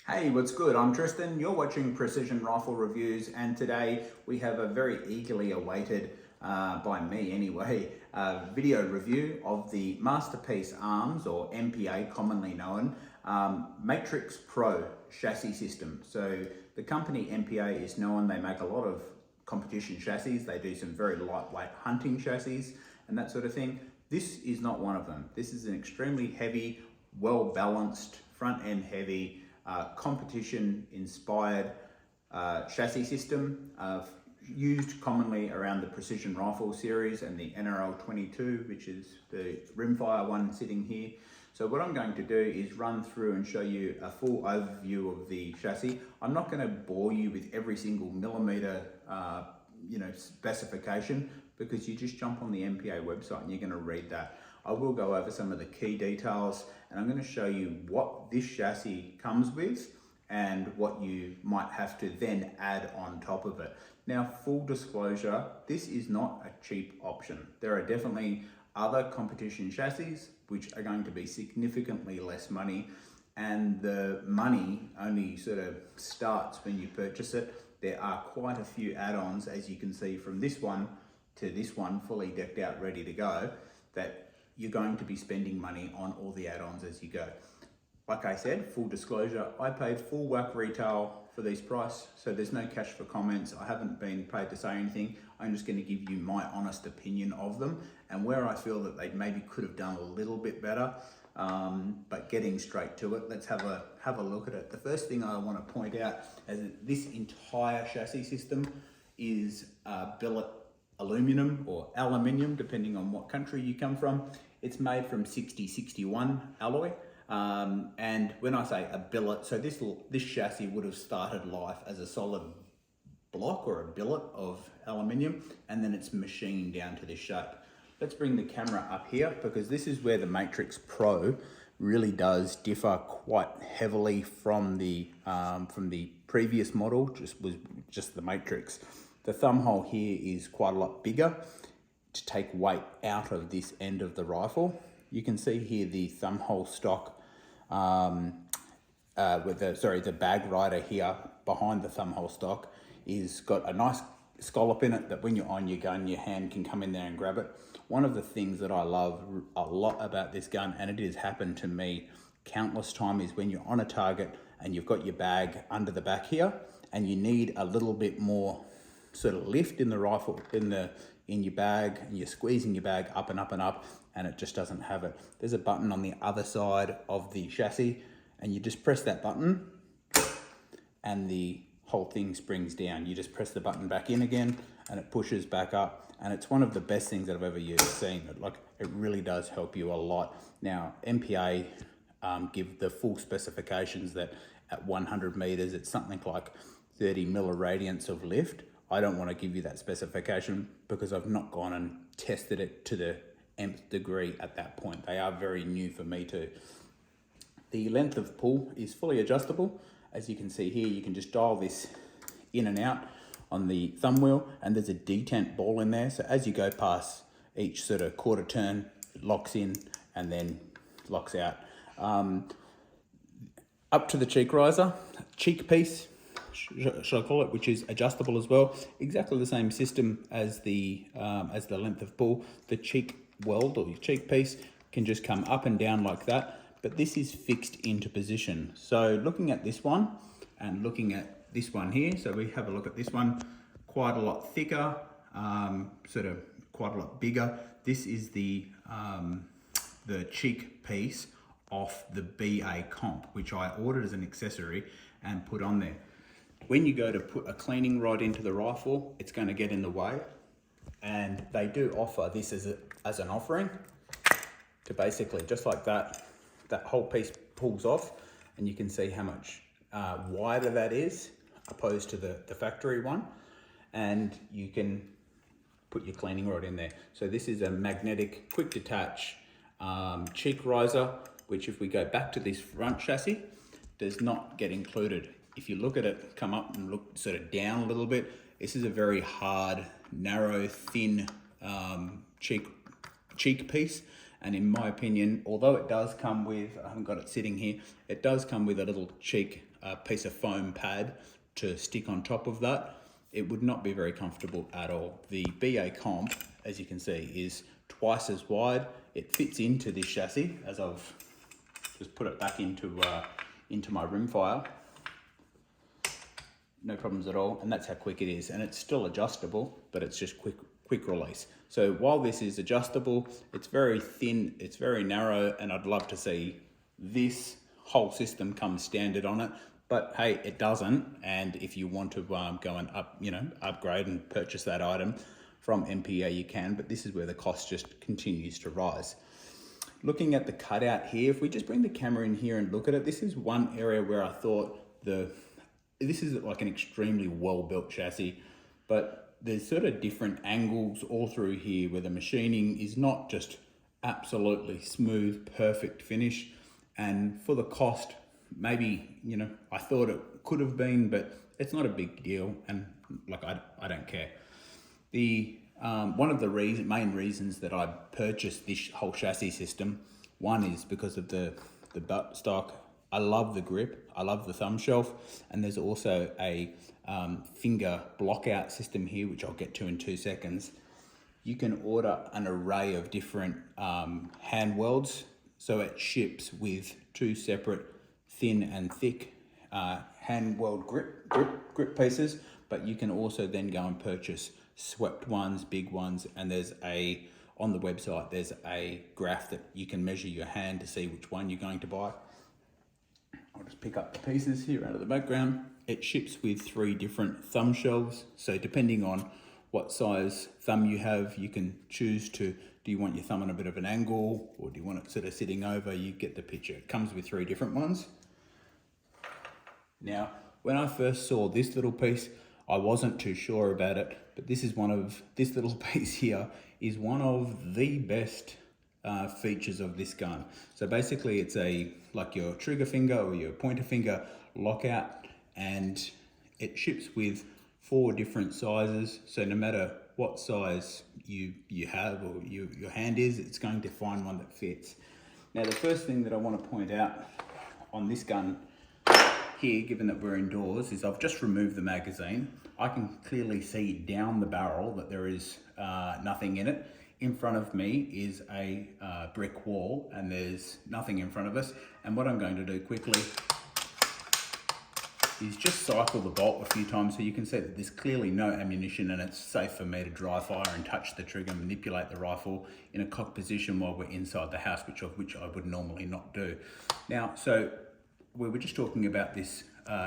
Hey, what's good? I'm Tristan. You're watching Precision Rifle Reviews, and today we have a very eagerly awaited, by me anyway, video review of the Masterpiece Arms, or MPA commonly known, Matrix Pro chassis system. So the company MPA is known, they make a lot of competition chassis, they do some very lightweight hunting chassis and that sort of thing. This is not one of them. This is an extremely heavy, well-balanced, front-end heavy, competition-inspired chassis system used commonly around the Precision Rifle series and the NRL 22, which is the rimfire one sitting here. So what I'm going to do is run through and show you a full overview of the chassis. I'm not going to bore you with every single millimeter specification, because you just jump on the MPA website and you're going to read that. I will go over some of the key details, and I'm going to show you what this chassis comes with and what you might have to then add on top of it. Now, full disclosure, this is not a cheap option. There are definitely other competition chassis which are going to be significantly less money, and the money only sort of starts when you purchase it. There are quite a few add-ons, as you can see from this one to this one, fully decked out, ready to go, that you're going to be spending money on all the add-ons as you go. Like I said, full disclosure, I paid full whack retail for this price, so there's no cash for comments. I haven't been paid to say anything. I'm just going to give you my honest opinion of them and where I feel that they maybe could have done a little bit better. But getting straight to it, let's have a look at it. The first thing I want to point out is that this entire chassis system is billet aluminum or aluminium, depending on what country you come from. It's made from 6061 alloy. And when I say a billet, so this chassis would have started life as a solid block or a billet of aluminium, and then it's machined down to this shape. Let's bring the camera up here, because this is where the Matrix Pro really does differ quite heavily from the previous model, just the Matrix. The thumb hole here is quite a lot bigger to take weight out of this end of the rifle. You can see here the thumb hole stock with the bag rider here behind the thumb hole stock is got a nice scallop in it that when you're on your gun, your hand can come in there and grab it. One of the things that I love a lot about this gun, and it has happened to me countless times, is when you're on a target and you've got your bag under the back here and you need a little bit more sort of lift in the rifle, in your bag, and you're squeezing your bag up and up and up, and it just doesn't have it. There's a button on the other side of the chassis, and you just press that button and the whole thing springs down. You just press the button back in again and it pushes back up, and it's one of the best things that I've ever seen. It really does help you a lot. Now, MPA give the full specifications that at 100 meters it's something like 30 milliradians of lift. I don't want to give you that specification because I've not gone and tested it to the nth degree at that point. They are very new for me too. The length of pull is fully adjustable. As you can see here, you can just dial this in and out on the thumb wheel, and there's a detent ball in there. So as you go past each sort of quarter turn, it locks in and then locks out. Up to the cheek riser, cheek piece, should I call it, which is adjustable as well. Exactly the same system as the length of pull. The cheek weld or your cheek piece can just come up and down like that, but this is fixed into position. So looking at this one and looking at this one here, so we have a look at this one, quite a lot thicker, sort of quite a lot bigger. This is the cheek piece off the BA comp, which I ordered as an accessory and put on there. When you go to put a cleaning rod into the rifle, it's going to get in the way, and they do offer this as an offering to basically, just like that whole piece pulls off, and you can see how much wider that is opposed to the factory one, and you can put your cleaning rod in there. So this is a magnetic quick detach cheek riser, which if we go back to this front chassis, does not get included. If you look at it, come up and look sort of down a little bit, this is a very hard, narrow, thin cheek piece. And in my opinion, although it does come with, I haven't got it sitting here, it does come with a little cheek a piece of foam pad to stick on top of that, it would not be very comfortable at all. The BA Comp, as you can see, is twice as wide. It fits into this chassis, as I've just put it back into my rimfire. No problems at all, and that's how quick it is. And it's still adjustable, but it's just quick release. So while this is adjustable, it's very thin, it's very narrow, and I'd love to see this whole system come standard on it. But hey, it doesn't. And if you want to go and upgrade and purchase that item from MPA, you can. But this is where the cost just continues to rise. Looking at the cutout here, if we just bring the camera in here and look at it, this is one area where I thought this is like an extremely well-built chassis, but there's sort of different angles all through here where the machining is not just absolutely smooth, perfect finish. And for the cost, maybe, I thought it could have been, but it's not a big deal. And like, I don't care. One of the main reasons that I purchased this whole chassis system, one is because of the buttstock. I love the grip, I love the thumb shelf, and there's also a finger blockout system here, which I'll get to in 2 seconds. You can order an array of different hand welds, so it ships with 2 separate thin and thick hand weld grip pieces, but you can also then go and purchase swept ones, big ones, and on the website there's a graph that you can measure your hand to see which one you're going to buy. I'll just pick up the pieces here out of the background. It ships with 3 different thumb shelves, so depending on what size thumb you have, you can choose do you want your thumb on a bit of an angle, or do you want it sort of sitting over? You get the picture. It comes with 3 different ones. Now, when I first saw this little piece, I wasn't too sure about it, but this little piece here is one of the best features of this gun. So basically it's like your trigger finger or your pointer finger lockout, and it ships with 4 different sizes. So no matter what size you have or your hand is, it's going to find one that fits. Now the first thing that I want to point out on this gun here, given that we're indoors, is I've just removed the magazine. I can clearly see down the barrel that there is nothing in it. In front of me is a brick wall, and there's nothing in front of us. And what I'm going to do quickly is just cycle the bolt a few times so you can see that there's clearly no ammunition, and it's safe for me to dry fire and touch the trigger and manipulate the rifle in a cocked position while we're inside the house, which I would normally not do. Now, so we were just talking about this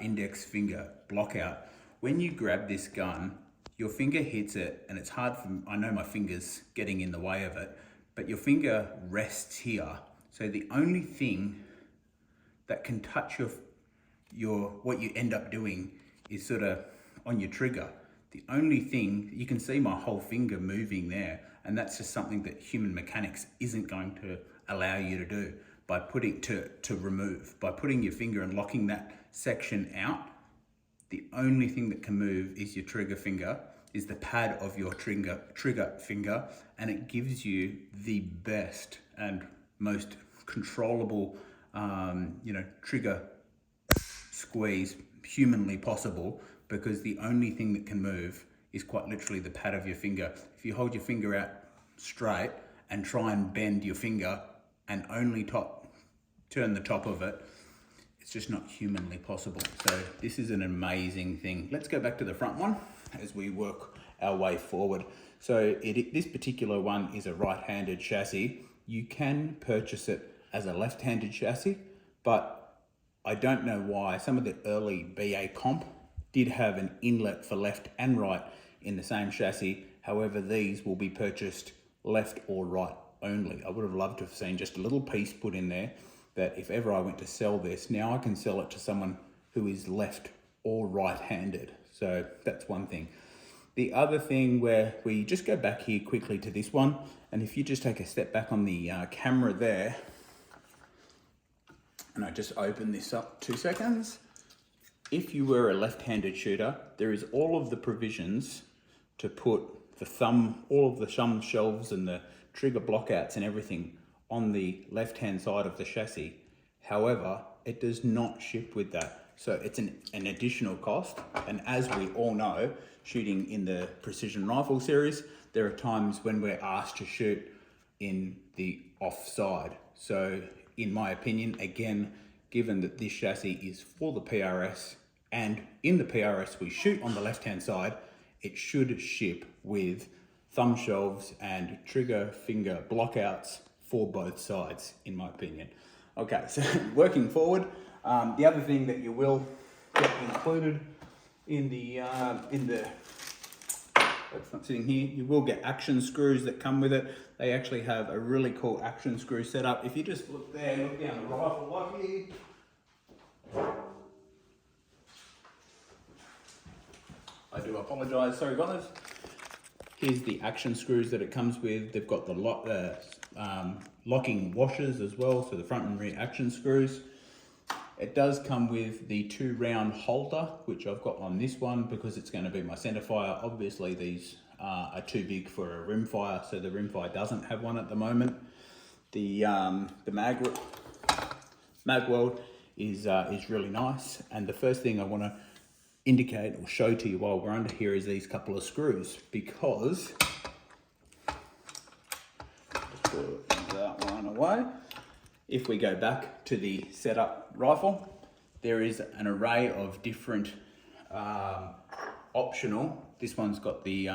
index finger blockout. When you grab this gun, your finger hits it, and it's hard I know my finger's getting in the way of it, but your finger rests here. So the only thing that can touch what you end up doing is sort of on your trigger. The only thing, you can see my whole finger moving there, and that's just something that human mechanics isn't going to allow you to do by putting by putting your finger and locking that section out. The only thing that can move is your trigger finger, is the pad of your trigger finger, and it gives you the best and most controllable trigger squeeze humanly possible, because the only thing that can move is quite literally the pad of your finger. If you hold your finger out straight and try and bend your finger and only turn the top of it, it's just not humanly possible. So this is an amazing thing. Let's go back to the front one as we work our way forward. So this particular one is a right-handed chassis. You can purchase it as a left-handed chassis, but I don't know why. Some of the early BA Comp did have an inlet for left and right in the same chassis. However, these will be purchased left or right only. I would have loved to have seen just a little piece put in there that if ever I went to sell this, now I can sell it to someone who is left or right-handed. So that's one thing. The other thing, where we just go back here quickly to this one, and if you just take a step back on the camera there, and I just open this up 2 seconds. If you were a left-handed shooter, there is all of the provisions to put the thumb, all of the thumb shelves and the trigger blockouts and everything on the left-hand side of the chassis. However, it does not ship with that. So it's an additional cost. And as we all know, shooting in the precision rifle series, there are times when we're asked to shoot in the offside. So in my opinion, again, given that this chassis is for the PRS, and in the PRS we shoot on the left-hand side, it should ship with thumb shelves and trigger finger blockouts for both sides, in my opinion. Okay, so working forward, the other thing that you will get included in the it's not sitting here, you will get action screws that come with it. They actually have a really cool action screw setup. If you just look there, look down the rifle like here. I do apologise, sorry guys. Here's the action screws that it comes with. They've got the locking washers as well, so the front and rear action screws. It does come with the 2-round holder, which I've got on this one because it's going to be my centerfire. Obviously these are too big for a rimfire, so the rimfire doesn't have one at the moment. The mag weld is really nice, and the first thing I want to indicate or show to you while we're under here is these couple of screws, because let's put that one away. If we go back to the setup rifle, there is an array of different optional. This one's got the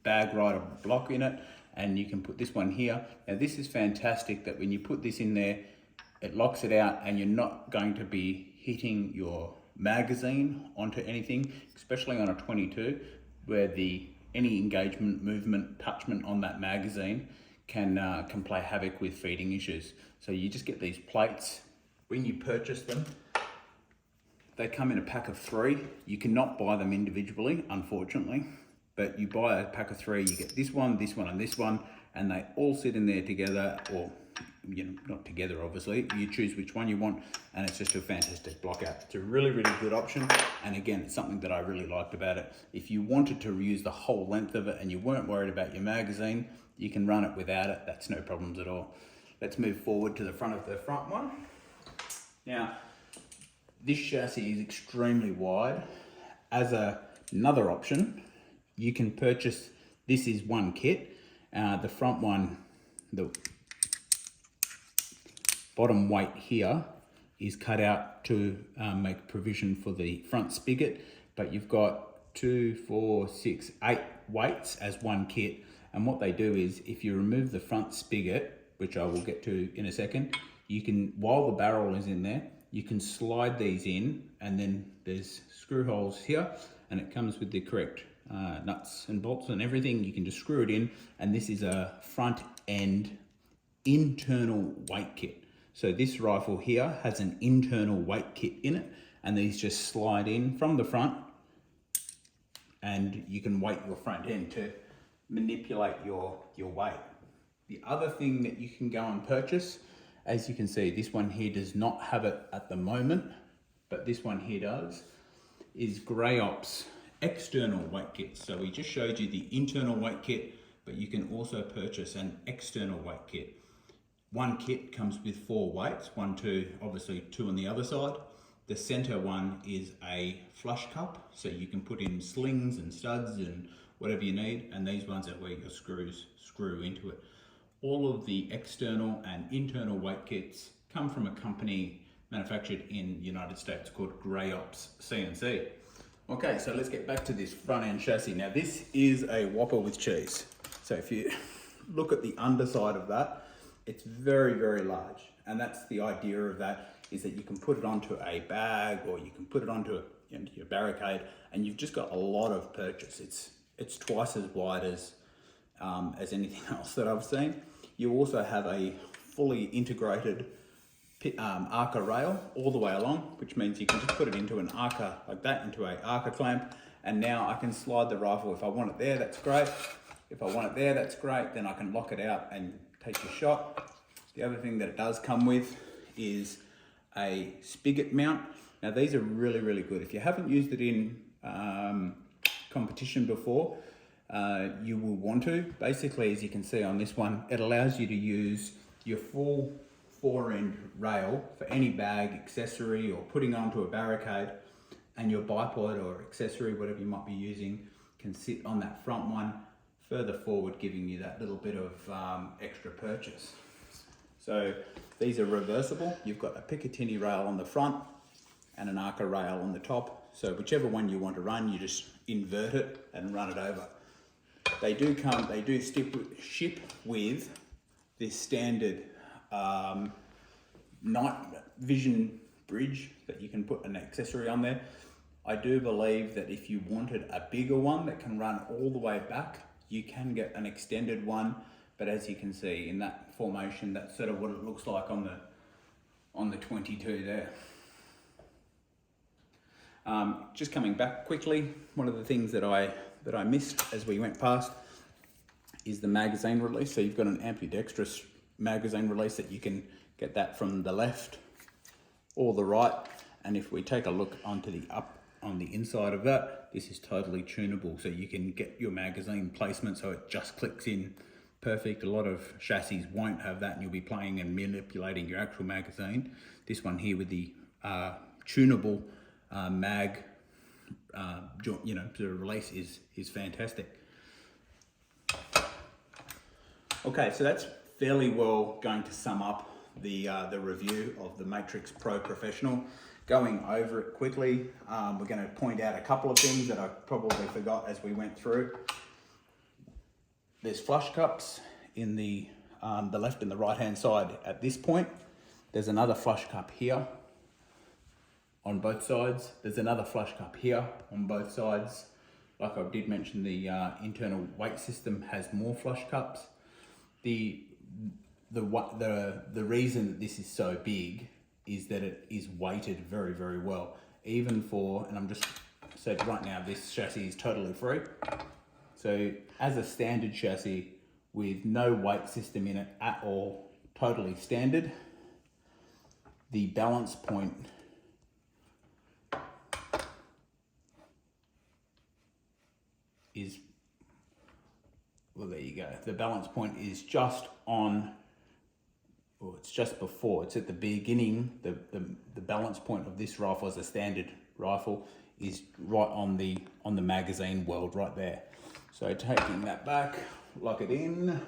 bag rider block in it, and you can put this one here. Now this is fantastic that when you put this in there, it locks it out and you're not going to be hitting your magazine onto anything, especially on a 22, where any engagement, movement, touchment on that magazine can play havoc with feeding issues. So you just get these plates. When you purchase them, they come in a pack of 3. You cannot buy them individually, unfortunately, but you buy a pack of 3, you get this one, and this one, and they all sit in there together, or not together obviously. You choose which one you want, and it's just a fantastic block out. It's a really, really good option, and again, it's something that I really liked about it. If you wanted to reuse the whole length of it and you weren't worried about your magazine, you can run it without it. That's no problems at all. Let's move forward to the front of the front one. Now, this chassis is extremely wide. As another option, you can purchase, this is one kit. The front one, the bottom weight here is cut out to make provision for the front spigot, but you've got 2, 4, 6, 8 weights as one kit. And what they do is, if you remove the front spigot, which I will get to in a second, you can, while the barrel is in there, you can slide these in, and then there's screw holes here, and it comes with the correct nuts and bolts and everything. You can just screw it in, and this is a front end internal weight kit. So this rifle here has an internal weight kit in it, and these just slide in from the front, and you can weight your front end to manipulate your weight. The other thing that you can go and purchase, as you can see, this one here does not have it at the moment, but this one here does, is Grey Ops external weight kit. So we just showed you the internal weight kit, but you can also purchase an external weight kit. One kit comes with 4 weights, 1, 2, obviously 2 on the other side. The center one is a flush cup, so you can put in slings and studs and whatever you need, and these ones are where your screws screw into it. All of the external and internal weight kits come from a company manufactured in the United States called Grey Ops CNC. Okay, so let's get back to this front end chassis. Now this is a Whopper with cheese. So if you look at the underside of that, it's very, very large. And that's the idea of that, is that you can put it onto a bag, or you can put it onto your barricade, and you've just got a lot of purchase. It's twice as wide as anything else that I've seen. You also have a fully integrated Arca rail all the way along, which means you can just put it into an Arca like that, into a Arca clamp, and now I can slide the rifle. If I want it there, that's great. If I want it there, that's great. Then I can lock it out and take your shot. The other thing that it does come with is a spigot mount. Now these are really, really good. If you haven't used it in competition before, you will want to. Basically, as you can see on this one, it allows you to use your full 4-end rail for any bag, accessory, or putting onto a barricade, and your bipod or accessory, whatever you might be using, can sit on that front one, further forward, giving you that little bit of extra purchase. So these are reversible. You've got a Picatinny rail on the front and an Arca rail on the top. So whichever one you want to run, you just invert it and run it over. They do ship with this standard night vision bridge that you can put an accessory on there. I do believe that if you wanted a bigger one that can run all the way back, you can get an extended one. But as you can see in that formation, that's sort of what it looks like on the 22 there. Just coming back quickly, one of the things that I missed as we went past is the magazine release. So you've got an ambidextrous magazine release that you can get that from the left or the right. And if we take a look onto the on the inside of that, this is totally tunable. So you can get your magazine placement so it just clicks in perfect. A lot of chassis won't have that, and you'll be playing and manipulating your actual magazine. This one here with the tunable mag the release is fantastic. Okay, so that's fairly well going to sum up the review of the Matrix Pro Professional. Going over it quickly, we're going to point out a couple of things that I probably forgot as we went through. There's flush cups in the left and the right hand side at this point. There's another flush cup here on both sides. There's another flush cup here on both sides. Like I did mention, the internal weight system has more flush cups. The reason that this is so big is that it is weighted very, very well. Even for, and I'm just said right now, this chassis is totally free. So as a standard chassis with no weight system in it at all, totally standard, the balance point is, well, there you go. The balance point is just on, or it's just before, it's at the beginning. The balance point of this rifle as a standard rifle is right on the magazine weld right there. So taking that back, lock it in,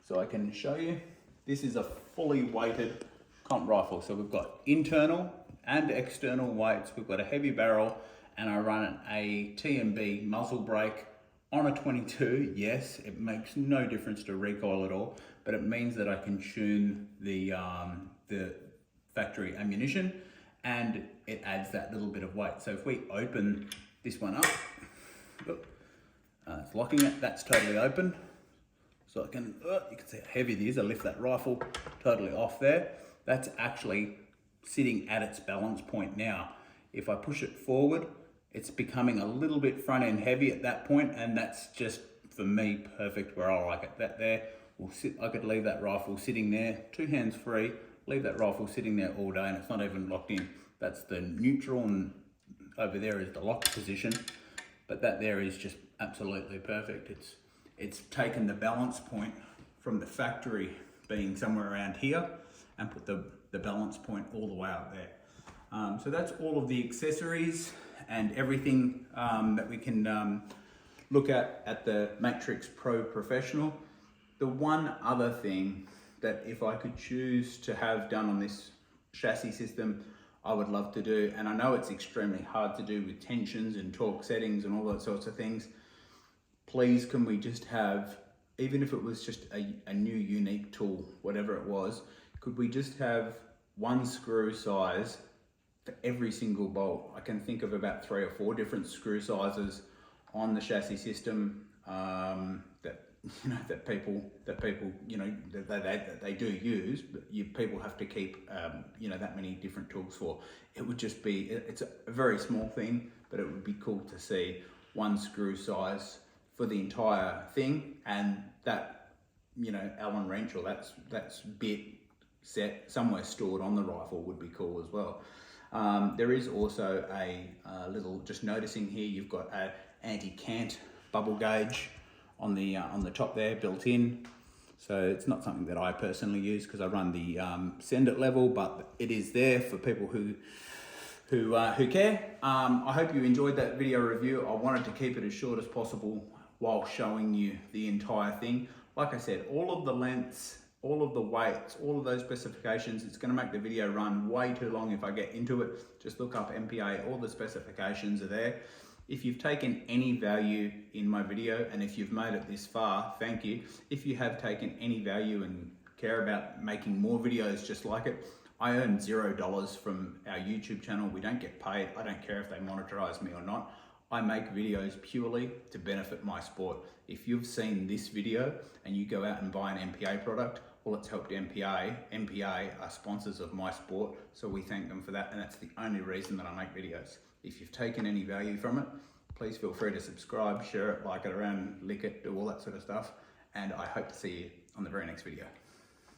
so I can show you. This is a fully weighted comp rifle. So we've got internal and external weights. We've got a heavy barrel, and I run a T&B muzzle brake on a 22. Yes, it makes no difference to recoil at all, but it means that I can tune the factory ammunition, and it adds that little bit of weight. So if we open this one up, it's locking it, that's totally open. So I can, you can see how heavy it is. I lift that rifle totally off there. That's actually sitting at its balance point now. If I push it forward, it's becoming a little bit front end heavy at that point, and that's just, for me, perfect where I like it. That there will sit, I could leave that rifle sitting there, 2 hands free, leave that rifle sitting there all day, and it's not even locked in. That's the neutral, and over there is the locked position, but that there is just absolutely perfect. It's taken the balance point from the factory being somewhere around here and put the balance point all the way out there. So that's all of the accessories and everything that we can look at the Matrix Pro Professional. The one other thing that if I could choose to have done on this chassis system, I would love to do, and I know it's extremely hard to do with tensions and torque settings and all that sorts of things. Please, can we just have, even if it was just a new unique tool, whatever it was, could we just have one screw size for every single bolt? I can think of about 3 or 4 different screw sizes on the chassis system that people they do use, but people have to keep that many different tools for. It would just be, it's a very small thing, but it would be cool to see one screw size for the entire thing, and that Allen wrench or that's bit set somewhere stored on the rifle would be cool as well. There is also a little, just noticing here, you've got an anti-cant bubble gauge on the top there built in. So it's not something that I personally use because I run the send it level, but it is there for people who care. I hope you enjoyed that video review. I wanted to keep it as short as possible while showing you the entire thing. Like I said, all of the lengths, all of the weights, all of those specifications, it's going to make the video run way too long if I get into it. Just look up MPA, all the specifications are there. If you've taken any value in my video, and if you've made it this far, thank you. If you have taken any value and care about making more videos just like it, I earn $0 from our YouTube channel. We don't get paid. I don't care if they monetize me or not. I make videos purely to benefit my sport. If you've seen this video and you go out and buy an MPA product, well, it's helped MPA. MPA are sponsors of my sport, so we thank them for that, and that's the only reason that I make videos. If you've taken any value from it, please feel free to subscribe, share it, like it around, lick it, do all that sort of stuff, and I hope to see you on the very next video.